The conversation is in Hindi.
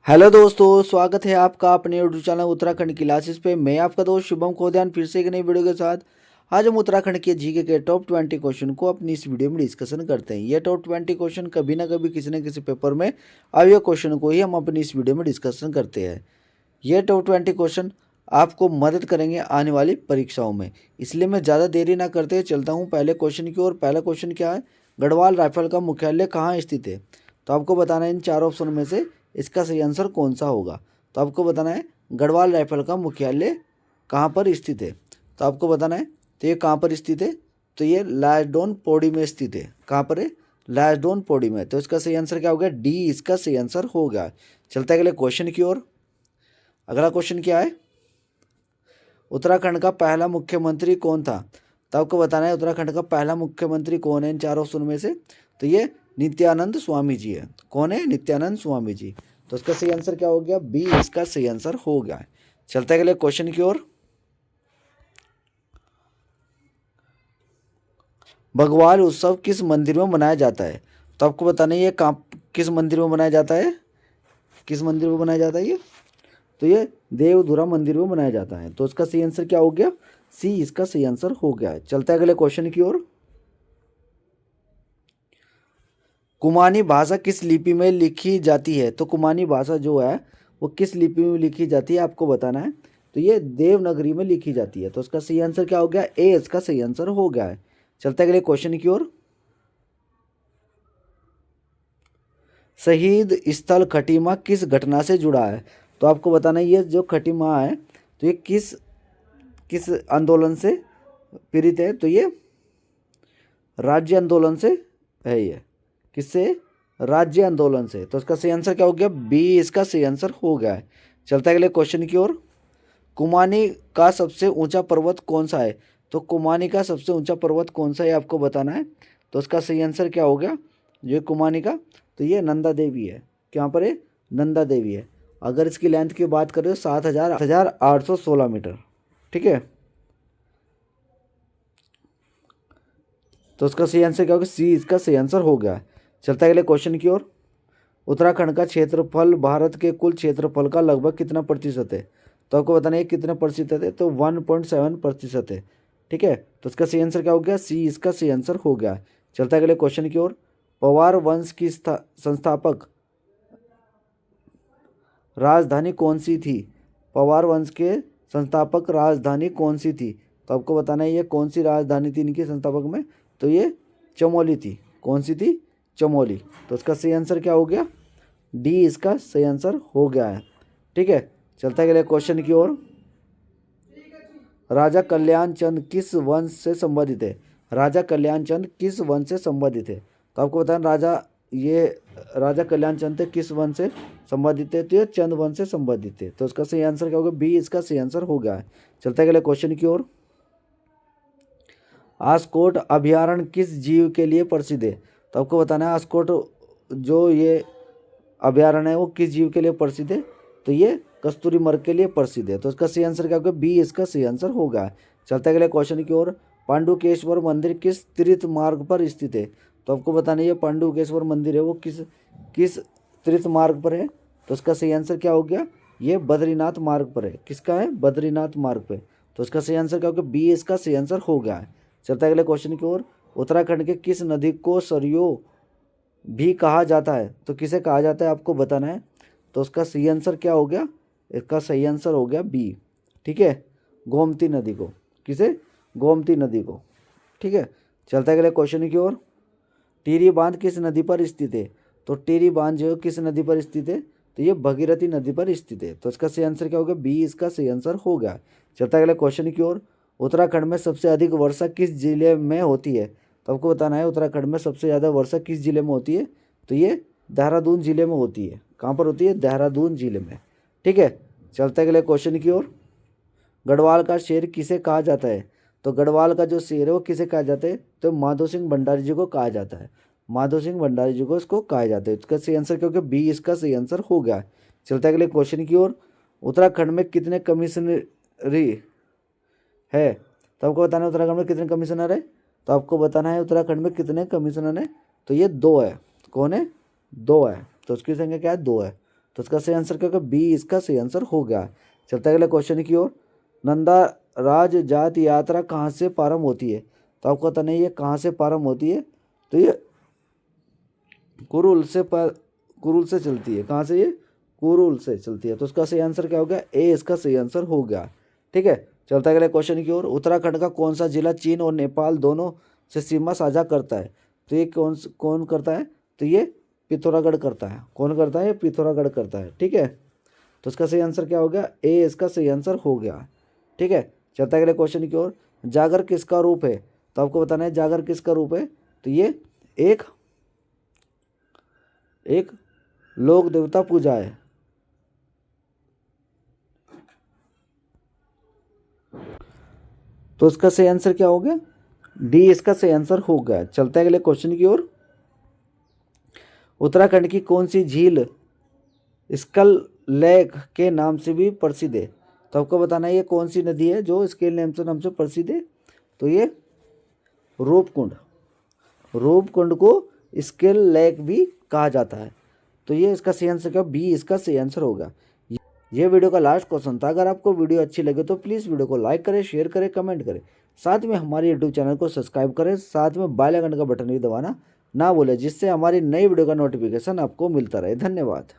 हेलो दोस्तों, स्वागत है आपका अपने यूट्यूब चैनल उत्तराखंड क्लासेस पे। मैं आपका दोस्त शुभम खोदियान फिर से एक नई वीडियो के साथ। आज हम उत्तराखंड के जीके के टॉप 20 क्वेश्चन को अपनी इस वीडियो में डिस्कशन करते हैं। ये टॉप 20 क्वेश्चन कभी ना कभी किसी न किसी पेपर में आए हुए क्वेश्चन को ही हम अपनी इस वीडियो में डिस्कशन करते हैं। ये टॉप 20 क्वेश्चन आपको मदद करेंगे आने वाली परीक्षाओं में, इसलिए मैं ज़्यादा देरी ना करते चलता हूँ पहले क्वेश्चन की ओर। पहला क्वेश्चन क्या है? गढ़वाल राइफल का मुख्यालय कहाँ स्थित है? तो आपको बताना है इन चार ऑप्शन में से इसका सही आंसर कौन सा होगा। तो आपको बताना है गढ़वाल राइफल का मुख्यालय कहाँ पर स्थित है। तो आपको बताना है तो ये कहाँ पर स्थित है। तो ये लाजडोन पौड़ी में स्थित है। कहाँ पर है? लाजडोन पौड़ी में। तो इसका सही आंसर क्या हो गया? डी इसका सही आंसर हो गया। चलता है अगले क्वेश्चन की ओर। अगला क्वेश्चन क्या है? उत्तराखंड का पहला मुख्यमंत्री कौन था? तो आपको बताना है उत्तराखंड का पहला मुख्यमंत्री कौन है इन चार ऑप्शन में से। तो ये नित्यानंद स्वामी जी है। कौन है? नित्यानंद स्वामी जी। तो इसका सही आंसर क्या हो गया? बी इसका सही आंसर हो गया है। चलते हैं अगले क्वेश्चन की ओर। भगवाल उत्सव किस मंदिर में मनाया जाता है? तो आपको बताना है ये कहाँ किस मंदिर में मनाया जाता है। किस मंदिर में मनाया जाता है ये? तो ये देवधुरा मंदिर में मनाया जाता है। तो इसका सही आंसर क्या हो गया? सी इसका सही आंसर हो गया है। चलते हैं अगले क्वेश्चन की ओर। कुमानी भाषा किस लिपि में लिखी जाती है? तो कुमानी भाषा जो है वो किस लिपि में लिखी जाती है आपको बताना है। तो ये देवनागरी में लिखी जाती है। तो इसका सही आंसर क्या हो गया? ए इसका सही आंसर हो गया है। चलते हैं अगले क्वेश्चन की ओर। शहीद स्थल खटीमा किस घटना से जुड़ा है? तो आपको बताना है ये जो खटीमा है तो ये किस किस आंदोलन से पीड़ित है। तो ये राज्य आंदोलन से है। ये किससे? राज्य आंदोलन से। तो इसका सही आंसर क्या हो गया? बी इसका सही आंसर हो गया है। चलता है अगले क्वेश्चन की ओर। कुमानी का सबसे ऊंचा पर्वत कौन सा है? तो कुमानी का सबसे ऊंचा पर्वत कौन सा है आपको बताना है। तो इसका सही आंसर क्या हो गया? ये कुमानी का तो ये नंदा देवी है। कहाँ पर है? नंदा देवी है। अगर इसकी लेंथ की बात करें तो 7,816 मीटर। ठीक है। तो इसका सही आंसर क्या होगा? सी इसका सही आंसर हो गया। चलता है अगले क्वेश्चन की ओर। उत्तराखंड का क्षेत्रफल भारत के कुल क्षेत्रफल का लगभग कितना प्रतिशत है? तो आपको बताना है कितना प्रतिशत है। तो 1.7% है। ठीक है। तो इसका सही आंसर क्या हो गया? सी इसका सही आंसर हो गया। चलता है अगले क्वेश्चन की ओर। पवार वंश की संस्थापक राजधानी कौन सी थी? पवार वंश के संस्थापक राजधानी कौन सी थी? तो आपको बताना है ये कौन सी राजधानी थी इनके संस्थापक में। तो ये चमोली थी। कौन सी थी? चमोली। तो इसका सही आंसर क्या हो गया? डी इसका सही आंसर हो गया है। ठीक है। चलता है अगले क्वेश्चन की ओर। राजा कल्याण चंद किस वंश से संबंधित है? राजा कल्याण चंद किस वंश से संबंधित है? तो आपको बताना राजा कल्याण चंद किस वंश से संबंधित है। तो ये चंद वंश से संबंधित है। तो इसका सही आंसर क्या होगा? बी इसका सही आंसर हो गया है। चलता है अगले क्वेश्चन की ओर। आस्कोट अभयारण्य किस जीव के लिए प्रसिद्ध है? तो आपको बताना है आस्कोट जो ये अभयारण्य है वो किस जीव के लिए प्रसिद्ध है। तो ये कस्तूरी मृग के लिए प्रसिद्ध है। तो इसका सही आंसर क्या होगा? बी इसका सही आंसर होगा। चलते अगले क्वेश्चन की ओर। पांडुकेश्वर मंदिर किस तीर्थ मार्ग पर स्थित है? तो आपको बताना है ये पांडुकेश्वर मंदिर है वो किस किस तीर्थ मार्ग पर है। तो इसका सही आंसर क्या हो गया? ये बद्रीनाथ मार्ग पर है। किसका है? बद्रीनाथ मार्ग पे। तो इसका सही आंसर क्या होगा? बी इसका सही आंसर हो गया है। चलता है अगले क्वेश्चन की ओर। उत्तराखंड के किस नदी को सरयू भी कहा जाता है? तो किसे कहा जाता है आपको बताना है। तो उसका सही आंसर क्या हो गया? इसका सही आंसर हो गया बी। ठीक है। गोमती नदी को। किसे? गोमती नदी को। ठीक है। चलता है अगले क्वेश्चन की ओर। टिहरी बांध किस नदी पर स्थित है? तो टिहरी बांध जो किस नदी पर स्थित है? तो ये भगीरथी नदी पर स्थित है। तो इसका सही आंसर क्या होगा? बी इसका सही आंसर हो गया। चलता है अगले क्वेश्चन की ओर। उत्तराखंड में सबसे अधिक वर्षा किस जिले में होती है? तो आपको बताना है उत्तराखंड में सबसे ज़्यादा वर्षा किस जिले में होती है। तो ये देहरादून जिले में होती है। कहाँ पर होती है? देहरादून जिले में। ठीक है। चलते अगले क्वेश्चन की ओर। गढ़वाल का शेर किसे कहा जाता है? तो गढ़वाल का जो शेर है वो किसे कहा जाता है? तो माधो सिंह भंडारी जी को कहा जाता है। माधो सिंह भंडारी जी को इसको कहा जाता है। इसका सही आंसर क्योंकि बी इसका सही आंसर हो गया। चलते अगले क्वेश्चन की ओर। उत्तराखंड में कितने कमिश्नरी है? तो आपको बताना है उत्तराखंड में कितने कमिश्नर है। तो आपको बताना है उत्तराखंड में कितने कमिश्नर हैं। तो ये दो है। कौन है? दो है। तो उसकी संख्या क्या है? दो है। तो इसका सही आंसर क्या होगा, बी इसका सही आंसर हो गया। चलते अगले क्वेश्चन की ओर। नंदा राज जात यात्रा कहाँ से प्रारंभ होती है? तो आपको पता नहीं ये कहाँ से प्रारंभ होती है, तो ये कुरुल से चलती है। कहाँ से? ये कुरुल से चलती है। तो इसका सही आंसर क्या हो गया, ए इसका सही आंसर हो गया। ठीक है, चलता है अगले क्वेश्चन की ओर। उत्तराखंड का कौन सा जिला चीन और नेपाल दोनों से सीमा साझा करता है? तो ये कौन करता है? तो ये पिथौरागढ़ करता है। कौन करता है? ये पिथौरागढ़ करता है। ठीक है, तो इसका सही आंसर क्या हो गया, ए इसका सही आंसर हो गया। ठीक है, चलता है अगले क्वेश्चन की ओर। जागर किसका रूप है? तो आपको बताना है जागर किसका रूप है। तो ये एक लोक देवता पूजा है। तो इसका सही आंसर क्या हो गया, डी इसका सही आंसर हो गया। चलते हैं अगले क्वेश्चन की ओर। उत्तराखंड की कौन सी झील स्कल लेक के नाम से भी प्रसिद्ध है? तो आपको बताना है ये कौन सी नदी है जो इसके नाम से प्रसिद्ध है। तो ये रूपकुंड। रूपकुंड को स्केल लेक भी कहा जाता है। तो ये इसका सही आंसर क्या, बी इसका सही आंसर होगा। ये वीडियो का लास्ट क्वेश्चन था। अगर आपको वीडियो अच्छी लगे तो प्लीज़ वीडियो को लाइक करें, शेयर करें, कमेंट करें। साथ में हमारे यूट्यूब चैनल को सब्सक्राइब करें। साथ में बेल आइकन का बटन भी दबाना ना भूलें, जिससे हमारी नई वीडियो का नोटिफिकेशन आपको मिलता रहे। धन्यवाद।